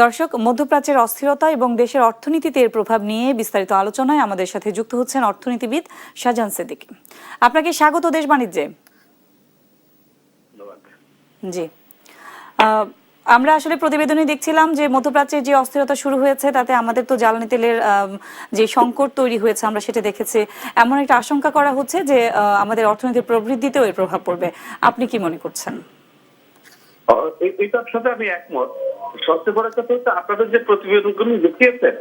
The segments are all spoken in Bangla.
দর্শক, মধ্যপ্রাচ্যের অস্থিরতা এবং দেশের অর্থনীতিতে এর প্রভাব নিয়ে বিস্তারিত আলোচনায় আমাদের সাথে যুক্ত হচ্ছেন অর্থনীতিবিদ শাহজাহান সিদ্দিকী। আপনাকে স্বাগত দেশ বাণিজ্যে। জি, আমরা আসলে প্রতিবেদনে দেখছিলাম যে মধ্যপ্রাচ্যের যে অস্থিরতা শুরু হয়েছে তাতে আমাদের তো জ্বালানি তেলের যে সংকট তৈরি হয়েছে আমরা সেটা দেখেছি। এমন একটা আশঙ্কা করা হচ্ছে যে আমাদের অর্থনীতির প্রবৃদ্ধিতেও এর প্রভাব পড়বে। আপনি কি মনে করছেন? এটার সাথে আমি একমত। সবচেয়ে বড় কথা হচ্ছে আপনাদের যে প্রতিবেদনগুলো দেখিয়েছেন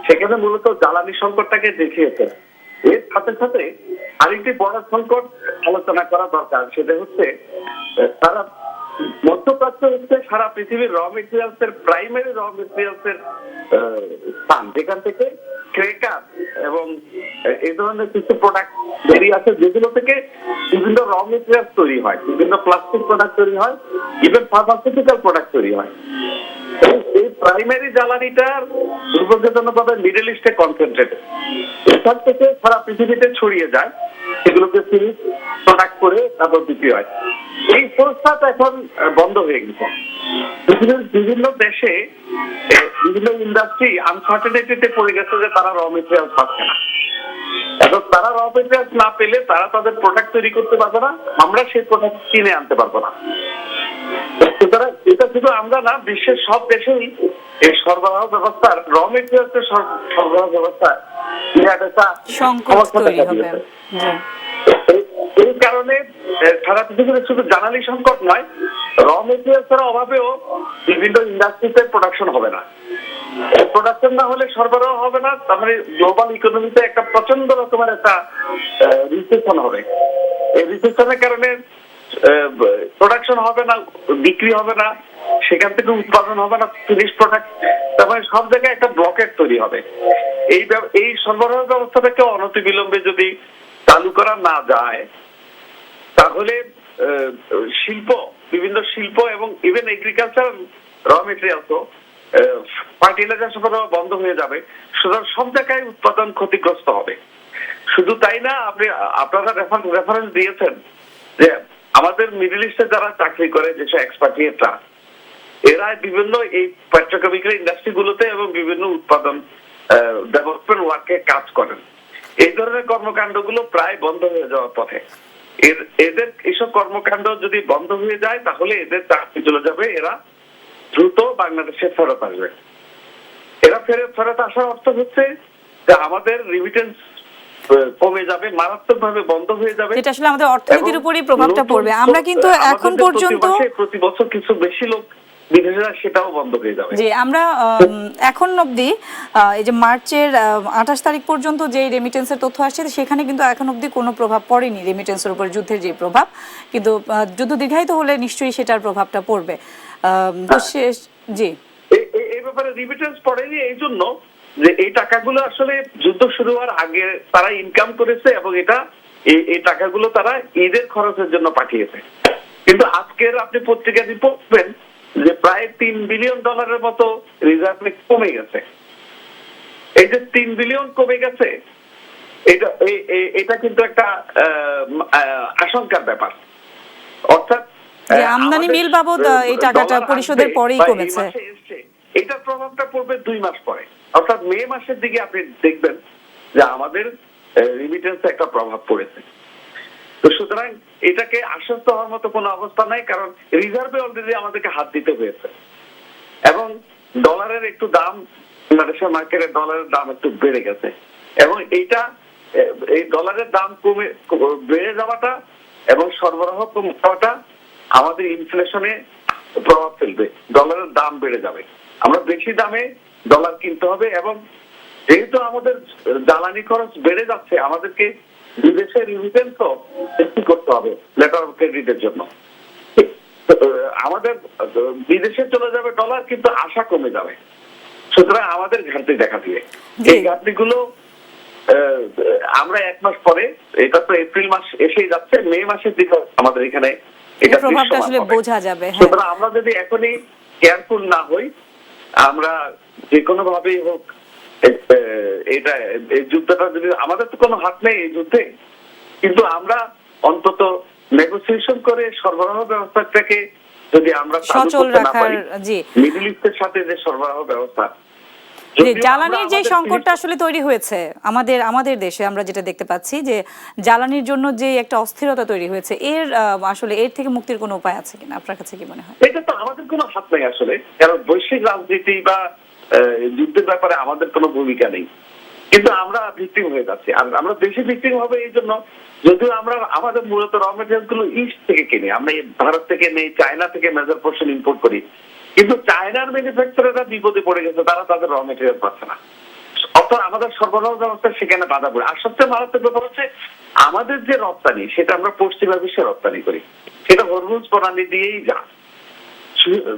সেখানে মূলত জ্বালানি সংকটটাকে দেখিয়েছেন। এর সাথে সাথে আরেকটি বড় সংকট আলোচনা করা দরকার, সেটা হচ্ছে সারা মধ্যপ্রাচ্য হচ্ছে সারা পৃথিবীর র মেটেরিয়ালস এর প্রাইমারি র মেটেরিয়ালস এর স্থান, যেখান থেকে ক্রেকার এবং এই ধরনের কিছু প্রোডাক্ট বেরিয়ে আছে যেগুলো থেকে বিভিন্ন র মেটেরিয়ালস তৈরি হয়, বিভিন্ন প্লাস্টিক প্রোডাক্ট তৈরি হয়, ইভেন ফার্মাসিউটিক্যাল প্রোডাক্ট তৈরি হয়। এই প্রাইমারি জ্বালানিটার দুর্ভাগ্যজনকভাবে মিডল ইস্টে কনসেন্ট্রেটেড, এখান থেকে সারা পৃথিবীতে ছড়িয়ে যায়, সেগুলোকে ফিনিশ প্রোডাক্ট করে তারপর বিক্রি হয়। এই প্রস্তাব এখন বন্ধ হয়ে গেছে। পৃথিবীর বিভিন্ন দেশে বিভিন্ন ইন্ডাস্ট্রি আনসার্টেনিটিতে পড়ে গেছে যে তারা র মেটেরিয়াল পাচ্ছে না। এখন তারা র মেটেরিয়াল না পেলে তারা তাদের প্রোডাক্ট তৈরি করতে পারবে না, আমরা সেই প্রোডাক্ট কিনে আনতে পারবো না। সুতরাং এটা শুধু আমরা না, বিশ্বের সব দেশেই এই সরবরাহ ব্যবস্থার র মেটেরিয়ালস এর সরবরাহ ব্যবস্থা সমস্যা তৈরি হবে। এই কারণে সারা পৃথিবীতে শুধু জ্বালানি সংকট নয়, র মেটেরিয়ালস এর অভাবেও বিভিন্ন ইন্ডাস্ট্রিতে প্রোডাকশন হবে না। প্রোডাকশন না হলে সরবরাহ হবে না, তার মানে গ্লোবাল ইকোনমিতে একটা প্রচন্ড রকমের একটা রিসেশন হবে। এই রিসেশনের কারণে প্রোডাকশন হবে না, বিক্রি হবে না, সেখান থেকে উৎপাদন হবে না ফিনিশ প্রোডাক্ট, তারপরে সব জায়গায় একটা ব্লকেট তৈরি হবে। এই সরবরাহ ব্যবস্থাটাকে অনতিবিলম্বে যদি চালু করা না যায় তাহলে শিল্প, বিভিন্ন শিল্প এবং ইভেন এগ্রিকালচার র মেটেরিয়ালসও, ফার্টিলাইজার সরবরাহ বন্ধ হয়ে যাবে। সুতরাং সব জায়গায় উৎপাদন ক্ষতিগ্রস্ত হবে। শুধু তাই না, আপনারা রেফারেন্স দিয়েছেন যে আমাদের মিডল ইস্টে যারা চাকরি করে, যেসব এক্সপার্টিয়েটরা, এরা বিভিন্ন এই পেট্রোকেমিক্যাল ইন্ডাস্ট্রি গুলোতে এবং বিভিন্ন উৎপাদন ডেভেলপমেন্ট ওয়ার্কে কাজ করেন। এই ধরনের কর্মকাণ্ডগুলো প্রায় বন্ধ হয়ে যাওয়ার পথে। এদের এইসব কর্মকাণ্ড যদি বন্ধ হয়ে যায় তাহলে এদের চাকরি চলে যাবে, এরা দ্রুত বাংলাদেশে ফেরত আসবে। এরা ফেরত আসার অর্থ হচ্ছে যে আমাদের রিমিটেন্স কমে যাবে, মারাত্মক ভাবে বন্ধ হয়ে যাবে, যেটা আসলে আমাদের অর্থনীতির উপরই প্রভাবটা পড়বে। আমরা কিন্তু এখন পর্যন্ত প্রতি বছর কিছু বেশি লোক বিদেশে, সেটাও বন্ধ হয়ে যাবে। জি, আমরা এখন অবধি এই যে মার্চের 28 তারিখ পর্যন্ত যে রেমিটেন্সের তথ্য আসছে সেখানে কিন্তু এখন অবধি কোনো প্রভাব পড়েনি রেমিটেন্সের উপর যুদ্ধের যে প্রভাব, কিন্তু যুদ্ধ দীর্ঘায়িত হলে নিশ্চয়ই সেটার প্রভাবটা পড়বে। জি, এই ব্যাপারে রিমিটেন্স পড়েনি এই জন্য যে এই টাকাগুলো আসলে যুদ্ধ শুরু হওয়ার আগে তারা ইনকাম করেছে এবং এই টাকাগুলো তারা ঈদের খরচের জন্য পাঠিয়েছে। কিন্তু আজকের আপনি পত্রিকাতে পড়বেন যে প্রায় $3 বিলিয়ন মতো রিজার্ভ কমে গেছে। এই যে $3 বিলিয়ন কমে গেছে, এটা কিন্তু একটা আশঙ্কার ব্যাপার। অর্থাৎ আমদানি মিল বাবদ এই টাকাটা পরিশোধের পরেই কমেছে। এটার প্রভাবটা পড়বে 2 মাস পরে, অর্থাৎ মে মাসের দিকে আপনি দেখবেন যে আমাদের রিমিটেন্সে একটা প্রভাব পড়েছে। তো সুতরাং এটাকে আশ্বস্ত হওয়ার মতো কোনো অবস্থা নাই, কারণ রিজার্ভে অলরেডি আমাদেরকে হাত দিতে হয়েছে এবং ডলারের একটু দাম, বাংলাদেশের মার্কেটে ডলারের দাম একটু বেড়ে গেছে এবং এই ডলারের দাম বেড়ে যাওয়াটা এবং সরবরাহ কমে যাওয়াটা আমাদের ইনফ্লেশনে প্রভাব ফেলবে। ডলারের দাম বেড়ে যাবে, আমরা বেশি দামে ডলার কিনতে হবে এবং যেহেতু আমাদের জ্বালানি খরচ বেড়ে যাচ্ছে, আমাদেরকে বিদেশের রিমিটেন্সও বেশি করতে হবে লেটার অফ ক্রেডিটের জন্য। আমাদের বিদেশে চলে যাবে ডলার, কিন্তু আশা কমে যাবে। সুতরাং আমাদের ঘাটতি দেখা দিবে। এই ঘাটতিগুলো আমরা 1 মাস পরে, এটা তো এপ্রিল মাস এসেই যাচ্ছে, মে মাসের দিকে আমাদের এখানে এটা প্রভাবটা আসলে বোঝা যাবে। সুতরাং আমরা যদি এখনই কেয়ারফুল না হই, আমরা যে কোনো ভাবেই হোক এই যুদ্ধটা যদি, আমাদের তো কোনো হাত নেই এই যুদ্ধে, কিন্তু আমরা অন্তত নেগোসিয়েশন করে সরবরাহ ব্যবস্থাটাকে যদি আমরা চালু সচল করতে না রাখার, পারি, জি। মিডল ইস্টের সাথে যে সরবরাহ ব্যবস্থা, যে যদিও জ্বালানির আমরা যে আমাদের সংকটটা আসলে তৈরি হয়েছে আমাদের দেশে, আমরা যেটা দেখতে পাচ্ছি যে জ্বালানির জন্য যে একটা অস্থিরতা তৈরি হয়েছে, আসলে এর থেকে মুক্তির কোনো উপায় আছে কিনা আপনার কাছে কি মনে হয়? এটা তো আমাদের কোনো হাত নেই আসলে, কারণ বৈশ্বিক রাজনীতি বা যুদ্ধের ব্যাপারে আমাদের কোনো ভূমিকা নেই, কিন্তু আমরা ভিক্টিম হয়ে যাচ্ছি। আর আমরা বেশি ভিক্টিম হবে এই জন্য, যদিও আমরা আমাদের মূলত র মেটেরিয়াল গুলো ইস্ট থেকে কিনি, আমরা এই ভারত থেকে নেই, চায়না থেকে মেজর পোর্শন ইম্পোর্ট করি, কিন্তু চায়নার ম্যানুফ্যাকচারাররা বিপদে পড়ে গেছে, তারা তাদের র মেটেরিয়াল পাচ্ছে না, অর্থাৎ আমাদের সরবরাহ ব্যবস্থা সেখানে বাধা পড়ে। আর সবচেয়ে মারাত্মক ব্যাপার হচ্ছে আমাদের যে রপ্তানি, সেটা আমরা পশ্চিমা বিশ্বে রপ্তানি করি, সেটা হরমুজ প্রণালী দিয়েই যা,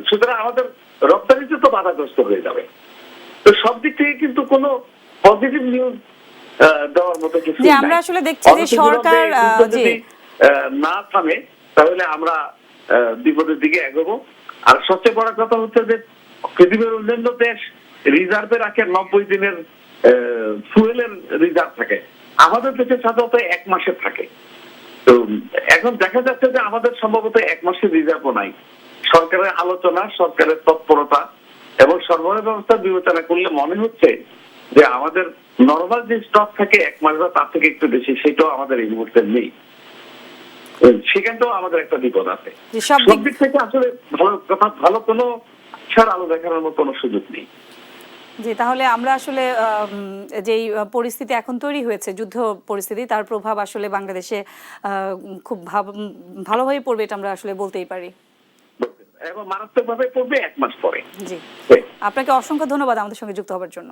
সুতরাং আমাদের রপ্তানিতে তো বাধাগ্রস্ত হয়ে যাবে। তো সব দিক থেকে কিন্তু কোনো পজিটিভ নিউজ দেওয়ার মতো কিছু যে নাই। আমরা আসলে দেখছি যে সরকার যদি না থামে তাহলে আমরা বিপদের দিকে এগোবো। আর সবচেয়ে বড় কথা হচ্ছে যে পৃথিবীর অন্যান্য দেশ রিজার্ভে রাখে 90 দিনের ফুয়েলের রিজার্ভ থাকে, আমাদের দেশে সাধারণত 1 মাসের থাকে। তো এখন দেখা যাচ্ছে যে আমাদের সম্ভবত 1 মাসের রিজার্ভও নাই। সরকারের আলোচনা, সরকারের তৎপরতা এবং সরবরাহ ব্যবস্থা বিবেচনা করলে মনে হচ্ছে যে আমাদের নরমাল যে স্টক থাকে 1 মাস বা তার থেকে একটু বেশি, সেটাও আমাদের এই মুহূর্তে নেই। সেখানটাও আমাদের একটা বিপদ আছে। সব দিক থেকে আসলে ভালো কোনো আলো দেখানোর মতো কোনো সুযোগ নেই। জি, তাহলে আমরা আসলে যেই পরিস্থিতি এখন তৈরি হয়েছে, যুদ্ধ পরিস্থিতি, তার প্রভাব আসলে বাংলাদেশে খুব ভালোভাবে পড়বে, এটা আমরা আসলে বলতেই পারি, এবং মারাত্মকভাবে পড়বে 1 মাস পরে। জি, আপনাকে অসংখ্য ধন্যবাদ আমাদের সঙ্গে যুক্ত হওয়ার জন্য।